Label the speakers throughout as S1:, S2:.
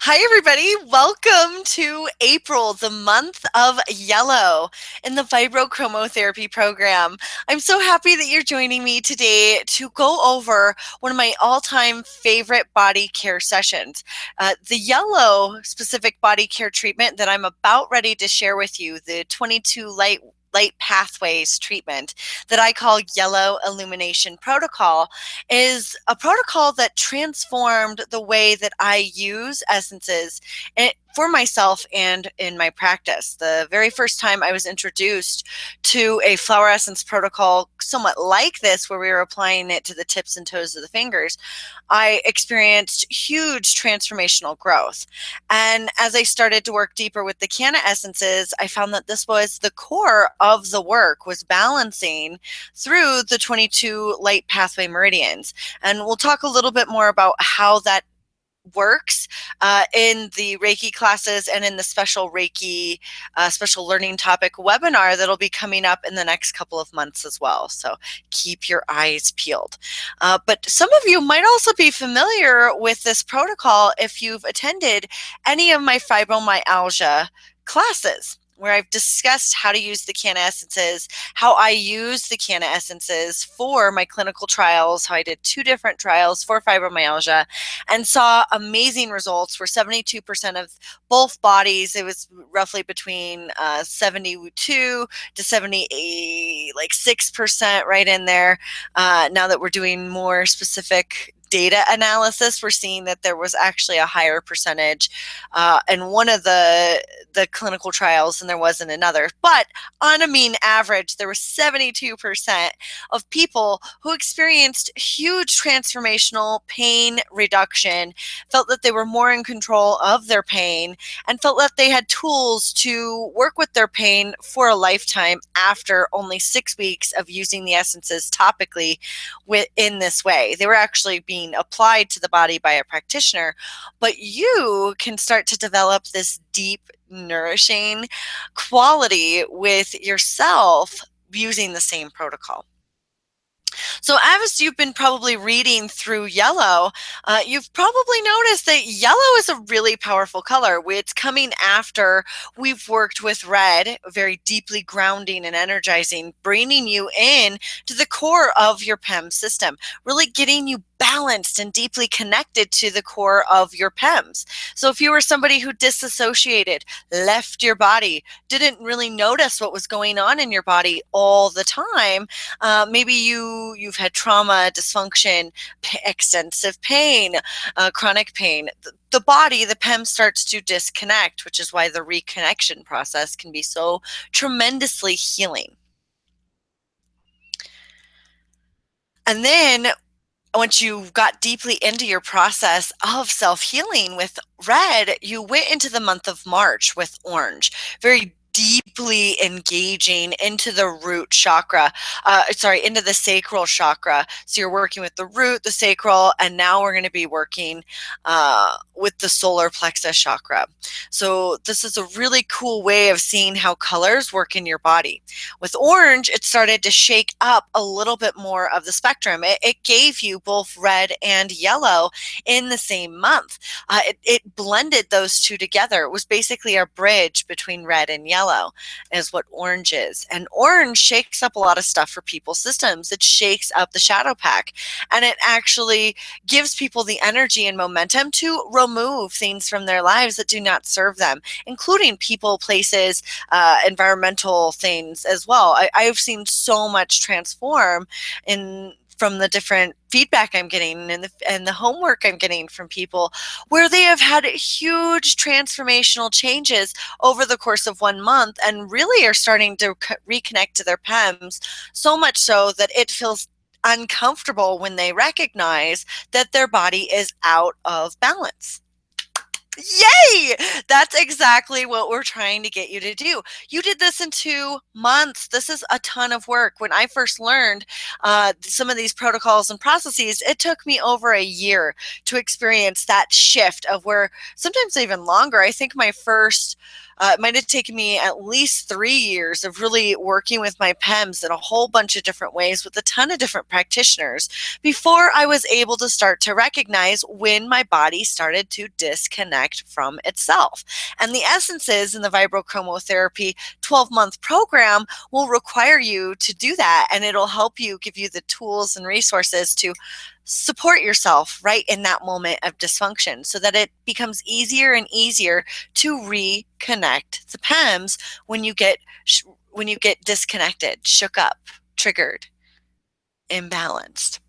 S1: Hi, everybody. Welcome to April, the month of yellow in the VibroChrmoTherapy program. I'm so happy that you're joining me today to go over one of my all-time favorite body care sessions. The yellow specific body care treatment that I'm about ready to share with you, the 22 light pathways treatment that I call Yellow Illumination Protocol, is a protocol that transformed the way that I use essences for myself and in my practice. The very first time I was introduced to a flower essence protocol somewhat like this, where we were applying it to the tips and toes of the fingers, I experienced huge transformational growth. And as I started to work deeper with the CannaEssences, I found that this was the core of the work, was balancing through the 22 light pathway meridians. And we'll talk a little bit more about how that works in the Reiki classes and in the special Reiki special learning topic webinar that'll be coming up in the next couple of months as well. So keep your eyes peeled. But some of you might also be familiar with this protocol if you've attended any of my fibromyalgia classes, where I've discussed how to use the CannaEssences, how I use the CannaEssences for my clinical trials, how I did 2 different trials for fibromyalgia and saw amazing results where 72% of both bodies, it was roughly between 72 to 78, like 6% right in there. Now that we're doing more specific data analysis, we're seeing that there was actually a higher percentage in one of the clinical trials than there was in another. But on a mean average, there was 72% of people who experienced huge transformational pain reduction, felt that they were more in control of their pain, and felt that they had tools to work with their pain for a lifetime after only 6 weeks of using the essences topically in this way. They were actually being applied to the body by a practitioner, but you can start to develop this deep, nourishing quality with yourself using the same protocol. So as you've been probably reading through yellow, you've probably noticed that yellow is a really powerful color. It's coming after we've worked with red, very deeply grounding and energizing, bringing you in to the core of your PEM system, really getting you balanced and deeply connected to the core of your PEMs. So if you were somebody who disassociated, left your body, didn't really notice what was going on in your body all the time, maybe you've had trauma, dysfunction, extensive pain, chronic pain. The body, the PEM, starts to disconnect, which is why the reconnection process can be so tremendously healing. And then once you got deeply into your process of self-healing with red, you went into the month of March with orange, very deeply engaging into the root chakra, into the sacral chakra. So you're working with the root, the sacral, and now we're going to be working with the solar plexus chakra. So this is a really cool way of seeing how colors work in your body. With orange, it started to shake up a little bit more of the spectrum. It gave you both red and yellow in the same month. It blended those two together. It was basically a bridge between red and yellow, is what orange is. And orange shakes up a lot of stuff for people's systems. It shakes up the shadow pack, and it actually gives people the energy and momentum to remove things from their lives that do not serve them, including people, places, environmental things as well. I've seen so much transform from the different feedback I'm getting and the homework I'm getting from people, where they have had huge transformational changes over the course of 1 month and really are starting to reconnect to their PEMs, so much so that it feels uncomfortable when they recognize that their body is out of balance. Yay! That's exactly what we're trying to get you to do. You did this in 2 months. This is a ton of work. When I first learned some of these protocols and processes, it took me over a year to experience that shift of where sometimes even longer. I think my first it might have taken me at least 3 years of really working with my PEMs in a whole bunch of different ways with a ton of different practitioners before I was able to start to recognize when my body started to disconnect disconnect from itself. And the essences in the VibroChromotherapy 12-month program will require you to do that, and it'll help you, give you the tools and resources to support yourself right in that moment of dysfunction, so that it becomes easier and easier to reconnect the PEMs when you get disconnected, shook up, triggered, imbalanced.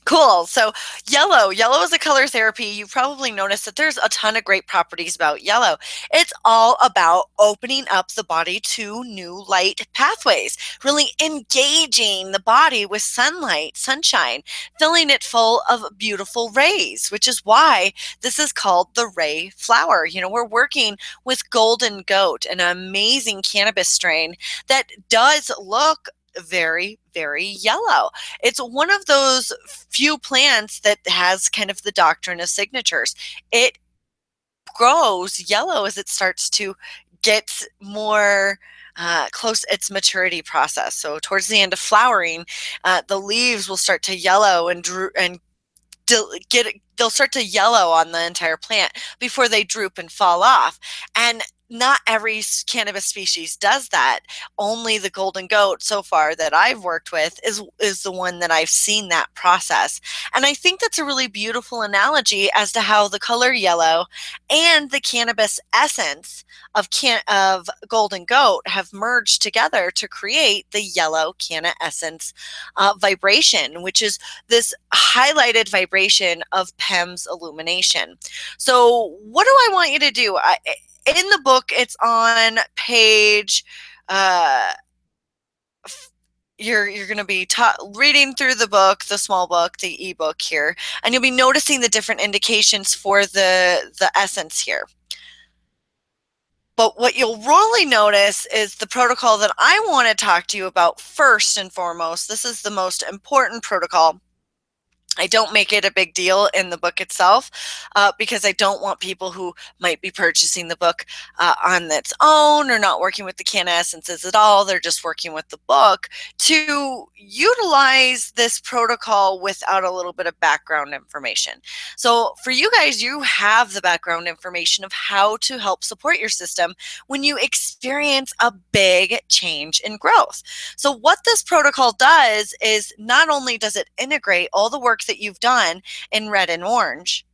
S1: Cool. So yellow is a color therapy. You've probably noticed that there's a ton of great properties about yellow. It's all about opening up the body to new light pathways, really engaging the body with sunlight, sunshine, filling it full of beautiful rays, which is why this is called the ray flower. You know, we're working with Golden Goat, an amazing cannabis strain that does look very, very yellow. It's one of those few plants that has kind of the doctrine of signatures. It grows yellow as it starts to get more close its maturity process. So towards the end of flowering, the leaves will start to yellow and they'll start to yellow on the entire plant before they droop and fall off. And not every cannabis species does that. Only the Golden Goat so far that I've worked with is the one that I've seen that process. And I think that's a really beautiful analogy as to how the color yellow and the cannabis essence of Golden Goat have merged together to create the Yellow CannaEssence vibration, which is this highlighted vibration of PEM's illumination. So what do I want you to do? In the book, it's on page, you're going to be reading through the book, the small book, the ebook here, and you'll be noticing the different indications for the essence here. But what you'll really notice is the protocol that I want to talk to you about first and foremost. This is the most important protocol. I don't make it a big deal in the book itself because I don't want people who might be purchasing the book on its own or not working with the CannaEssences at all. They're just working with the book to utilize this protocol without a little bit of background information. So for you guys, you have the background information of how to help support your system when you experience a big change in growth. So what this protocol does is not only does it integrate all the work that you've done in red and orange,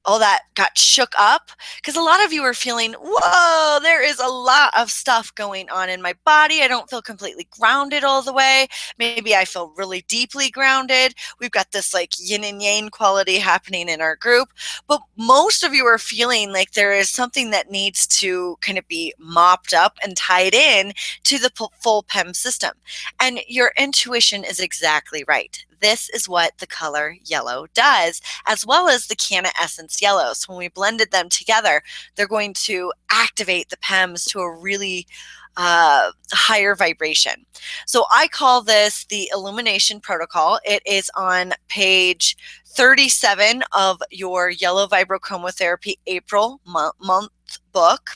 S1: all that got shook up, because a lot of you are feeling, whoa, there is a lot of stuff going on in my body. I don't feel completely grounded all the way. Maybe I feel really deeply grounded. We've got this like yin and yang quality happening in our group, but most of you are feeling like there is something that needs to kind of be mopped up and tied in to the full PEM system. And your intuition is exactly right. This is what the color yellow does, as well as the CannaEssence yellow. So when we blended them together, they're going to activate the PEMs to a really higher vibration. So I call this the illumination protocol. It is on page 37 of your Yellow VibroChromotherapy April month book.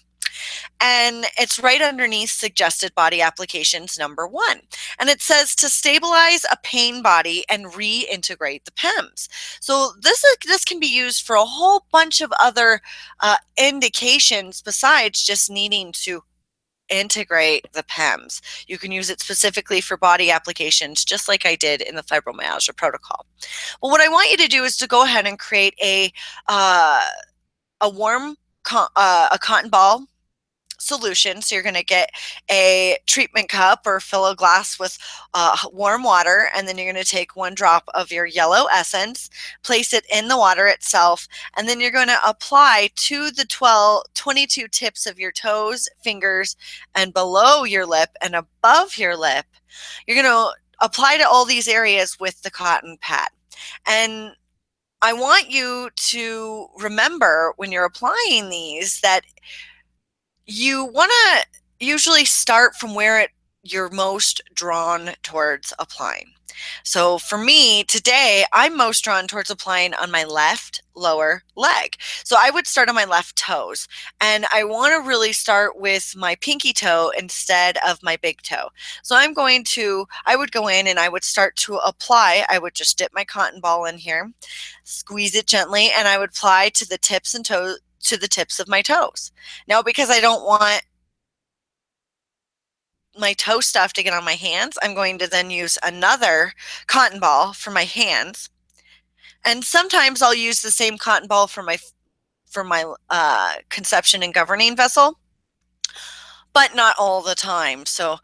S1: And it's right underneath suggested body applications #1. And it says to stabilize a pain body and reintegrate the PEMs. So this can be used for a whole bunch of other indications besides just needing to integrate the PEMs. You can use it specifically for body applications, just like I did in the fibromyalgia protocol. Well, what I want you to do is to go ahead and create a warm cotton ball solution. So you're going to get a treatment cup or fill a glass with warm water, and then you're going to take 1 drop of your yellow essence, place it in the water itself, and then you're going to apply to the 22 tips of your toes, fingers, and below your lip and above your lip. You're going to apply to all these areas with the cotton pad. And I want you to remember when you're applying these that you want to usually start from where you're most drawn towards applying. So for me today, I'm most drawn towards applying on my left lower leg. So I would start on my left toes, and I want to really start with my pinky toe instead of my big toe. So I would go in and I would start to apply. I would just dip my cotton ball in here, squeeze it gently, and I would apply to the tips and toes, to the tips of my toes. Now, because I don't want my toe stuff to get on my hands, I'm going to then use another cotton ball for my hands. And sometimes I'll use the same cotton ball for my conception and governing vessel, but not all the time. So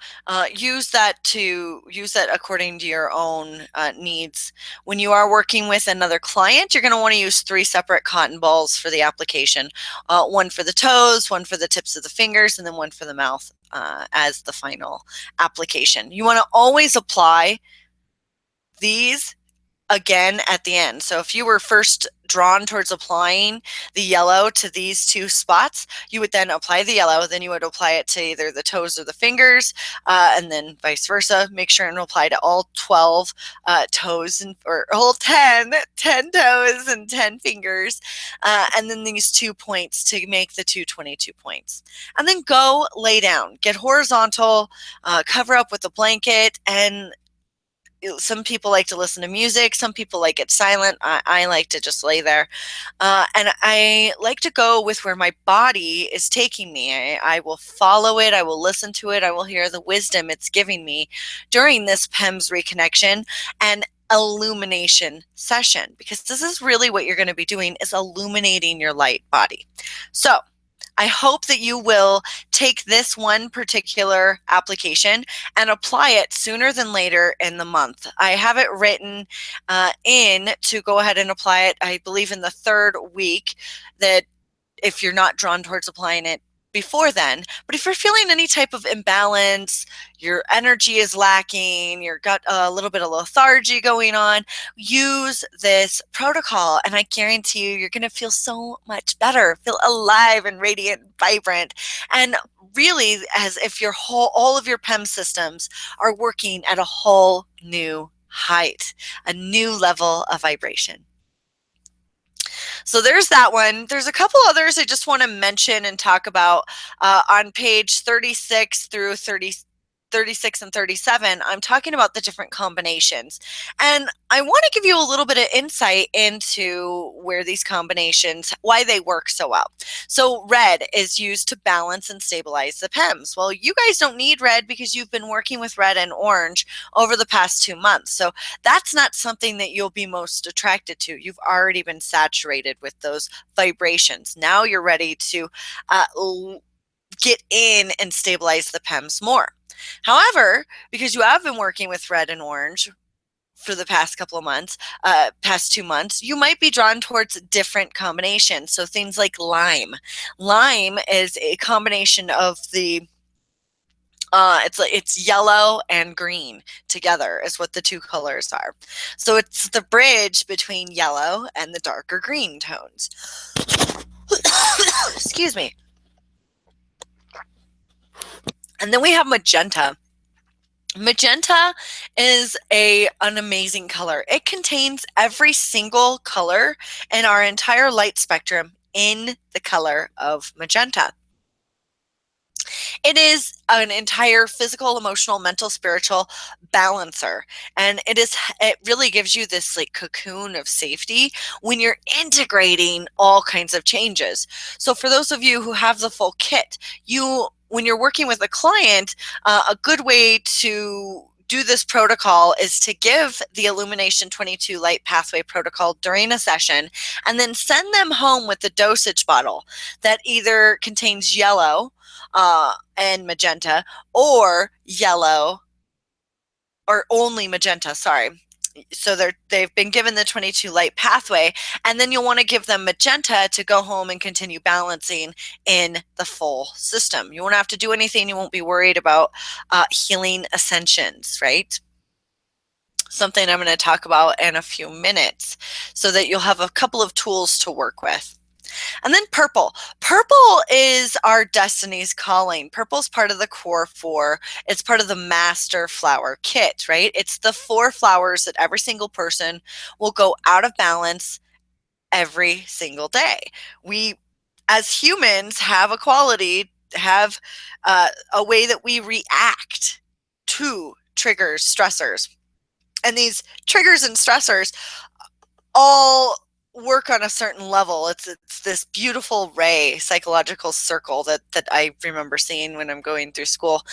S1: use that according to your own needs. When you are working with another client, you're going to want to use 3 separate cotton balls for the application. One for the toes, one for the tips of the fingers, and then one for the mouth as the final application. You want to always apply these again at the end. So if you were first drawn towards applying the yellow to these 2 spots, you would then apply the yellow, then you would apply it to either the toes or the fingers, and then vice versa. Make sure and apply to all 12 toes, or all 10 toes and 10 fingers, and then these 2 points to make the 222 points. And then go lay down, get horizontal, cover up with a blanket, and some people like to listen to music. Some people like it silent. I like to just lay there. And I like to go with where my body is taking me. I will follow it. I will listen to it. I will hear the wisdom it's giving me during this PEMS reconnection and illumination session, because this is really what you're going to be doing, is illuminating your light body. So I hope that you will take this one particular application and apply it sooner than later in the month. I have it written in to go ahead and apply it, I believe, in the 3rd week, that if you're not drawn towards applying it before then. But if you're feeling any type of imbalance, your energy is lacking, you've got a little bit of lethargy going on, use this protocol, and I guarantee you're going to feel so much better, feel alive and radiant, vibrant, and really as if all of your PEM systems are working at a whole new height, a new level of vibration. So there's that one. There's a couple others I just want to mention and talk about on page 36 through 36 and 37. I'm talking about the different combinations. And I want to give you a little bit of insight into where these combinations, why they work so well. So red is used to balance and stabilize the PEMS. Well, you guys don't need red because you've been working with red and orange over the past 2 months. So that's not something that you'll be most attracted to. You've already been saturated with those vibrations. Now you're ready to get in and stabilize the PEMS more. However, because you have been working with red and orange for the past couple of months, past 2 months, you might be drawn towards different combinations. So things like lime. Lime is a combination of the it's yellow and green together is what the 2 colors are. So it's the bridge between yellow and the darker green tones. Excuse me. And then we have magenta. Magenta is an amazing color. It contains every single color in our entire light spectrum in the color of magenta. It is an entire physical, emotional, mental, spiritual balancer. And it really gives you this like cocoon of safety when you're integrating all kinds of changes. So for those of you who have the full kit, when you're working with a client, a good way to do this protocol is to give the Illumination 22 Light Pathway protocol during a session, and then send them home with the dosage bottle that either contains yellow and magenta, or yellow, or only magenta, sorry. So they've been given the 22 light pathway, and then you'll want to give them magenta to go home and continue balancing in the full system. You won't have to do anything. You won't be worried about healing ascensions, right? Something I'm going to talk about in a few minutes, so that you'll have a couple of tools to work with. And then purple. Purple is our destiny's calling. Purple is part of the core 4. It's part of the master flower kit, right? It's the 4 flowers that every single person will go out of balance every single day. We, as humans, have a quality, have a way that we react to triggers, stressors. And these triggers and stressors all work on a certain level. It's this beautiful ray, psychological circle that I remember seeing when I'm going through school.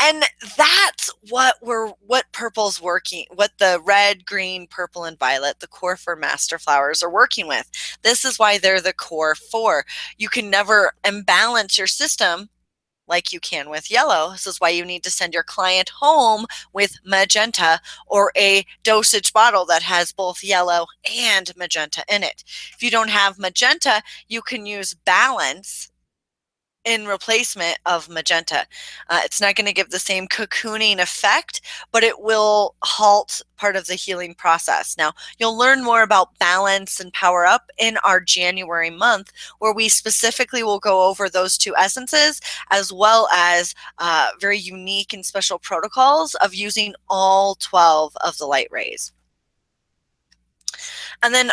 S1: And that's what purple's working, what the red, green, purple, and violet, the core four master flowers, are working with. This is why they're the core four. You can never imbalance your system like you can with yellow. This is why you need to send your client home with magenta, or a dosage bottle that has both yellow and magenta in it. If you don't have magenta, you can use balance in replacement of magenta. It's not going to give the same cocooning effect, but it will halt part of the healing process. Now, you'll learn more about balance and power up in our January month, where we specifically will go over those two essences, as well as very unique and special protocols of using all 12 of the light rays. And then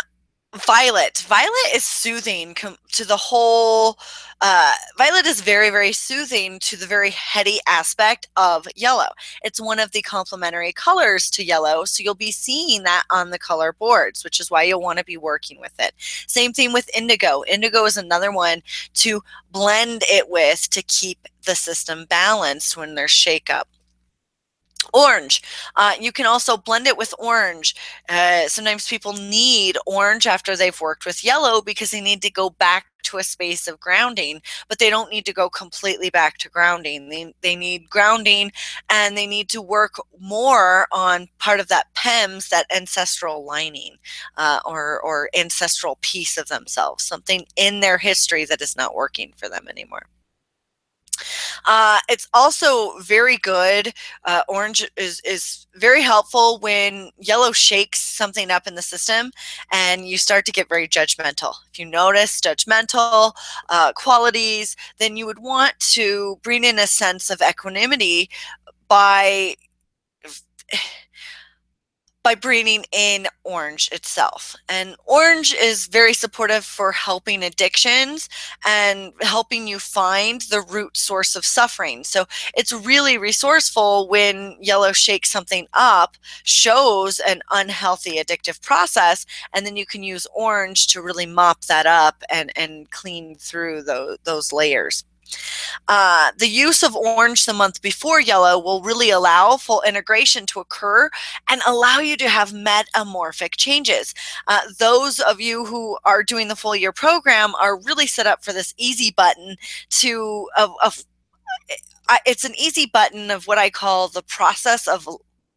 S1: violet. Violet is soothing to the whole. Violet is very, very soothing to the very heady aspect of yellow. It's one of the complementary colors to yellow, so you'll be seeing that on the color boards, which is why you'll want to be working with it. Same thing with indigo. Indigo is another one to blend it with to keep the system balanced when there's shakeup. Orange. You can also blend it with orange. Sometimes people need orange after they've worked with yellow because they need to go back to a space of grounding, but they don't need to go completely back to grounding. They need grounding, and they need to work more on part of that PEMS, that ancestral lining, or ancestral piece of themselves, something in their history that is not working for them anymore. It's also very good. Orange is very helpful when yellow shakes something up in the system and you start to get very judgmental. If you notice judgmental qualities, then you would want to bring in a sense of equanimity by bringing in orange itself. And orange is very supportive for helping addictions and helping you find the root source of suffering. So it's really resourceful when yellow shakes something up, shows an unhealthy addictive process, and then you can use orange to really mop that up and clean through those layers. The use of orange the month before yellow will really allow full integration to occur and allow you to have metamorphic changes. Those of you who are doing the full year program are really set up for this easy button it's an easy button of what I call the process of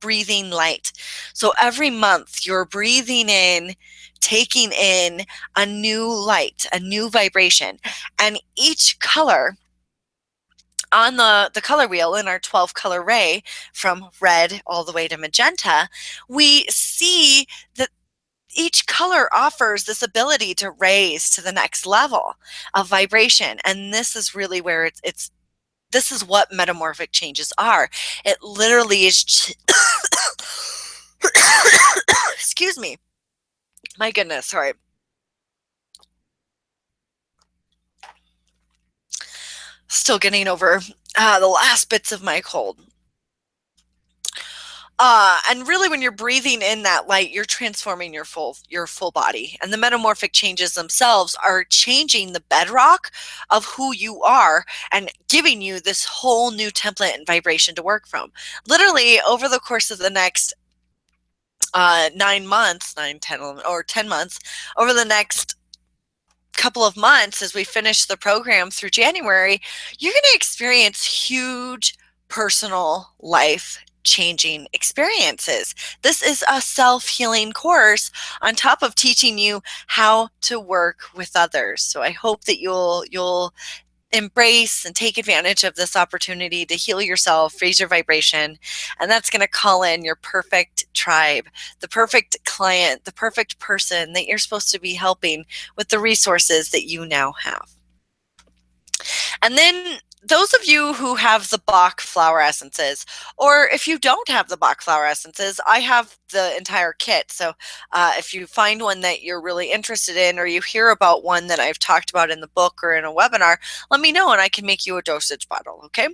S1: breathing light. So every month you're breathing in, taking in a new light, a new vibration, and each color on the color wheel in our 12 color ray, from red all the way to magenta, we see that each color offers this ability to raise to the next level of vibration. And this is really where this is what metamorphic changes are. It literally is excuse me, my goodness, sorry. Still getting over the last bits of my cold. And really, when you're breathing in that light, you're transforming your full body. And the metamorphic changes themselves are changing the bedrock of who you are and giving you this whole new template and vibration to work from. Literally, over the course of the next 9 months, 9, 10, 11, or 10 months, over the next couple of months, as we finish the program through January, you're going to experience huge personal life changing experiences. This is a self-healing course on top of teaching you how to work with others. So I hope that you'll embrace and take advantage of this opportunity to heal yourself, raise your vibration, and that's going to call in your perfect tribe, the perfect client, the perfect person that you're supposed to be helping with the resources that you now have. And then those of you who have the Bach flower essences, or if you don't have the Bach flower essences, I have the entire kit. So if you find one that you're really interested in, or you hear about one that I've talked about in the book or in a webinar, let me know and I can make you a dosage bottle, okay?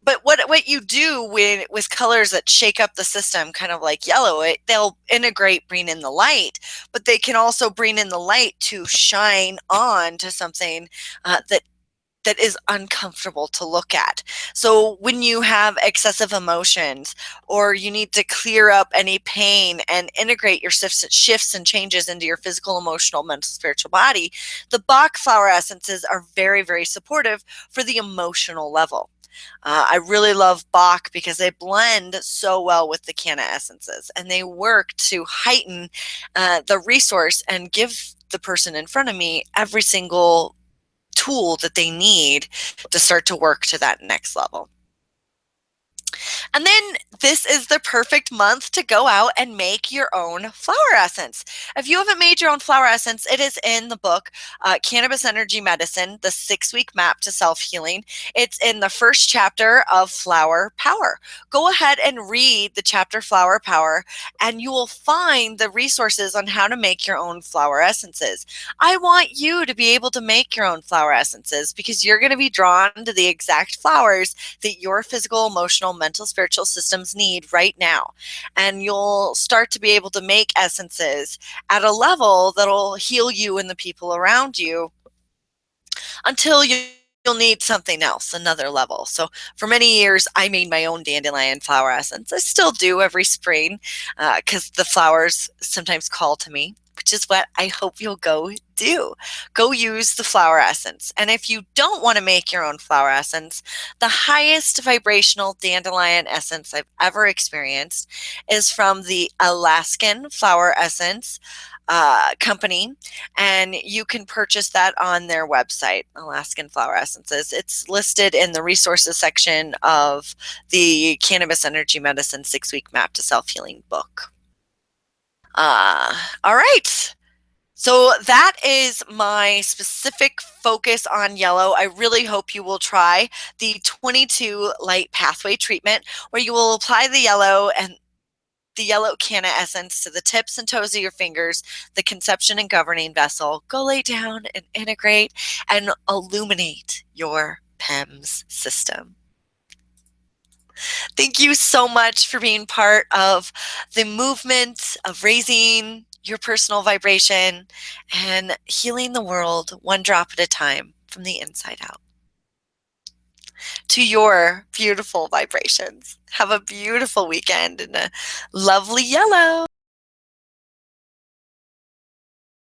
S1: But what you do with colors that shake up the system, kind of like yellow, they'll integrate, bring in the light, but they can also bring in the light to shine on to something that is uncomfortable to look at. So when you have excessive emotions, or you need to clear up any pain and integrate your shifts and changes into your physical, emotional, mental, spiritual body, the Bach flower essences are very, very supportive for the emotional level. I really love Bach because they blend so well with the Canna essences, and they work to heighten the resource and give the person in front of me every single tool that they need to start to work to that next level. And then this is the perfect month to go out and make your own flower essence. If you haven't made your own flower essence, it is in the book, Cannabis Energy Medicine, the 6-week map to self-healing. It's in the first chapter of Flower Power. Go ahead and read the chapter Flower Power, and you will find the resources on how to make your own flower essences. I want you to be able to make your own flower essences because you're going to be drawn to the exact flowers that your physical, emotional, mental, spiritual systems need right now. And you'll start to be able to make essences at a level that'll heal you and the people around you until you'll need something else, another level. So for many years, I made my own dandelion flower essence. I still do every spring because the flowers sometimes call to me, which is what I hope you'll go do. Go use the flower essence. And if you don't want to make your own flower essence, the highest vibrational dandelion essence I've ever experienced is from the Alaskan Flower Essence company, and you can purchase that on their website, Alaskan Flower Essences. It's listed in the resources section of the Cannabis Energy Medicine 6-week map to self-healing book. All right. So that is my specific focus on yellow. I really hope you will try the 22 light pathway treatment, where you will apply the yellow CannaEssence to the tips and toes of your fingers, the conception and governing vessel. Go lay down and integrate and illuminate your PEMS system. Thank you so much for being part of the movement of raising your personal vibration and healing the world one drop at a time from the inside out. To your beautiful vibrations. Have a beautiful weekend and a lovely yellow.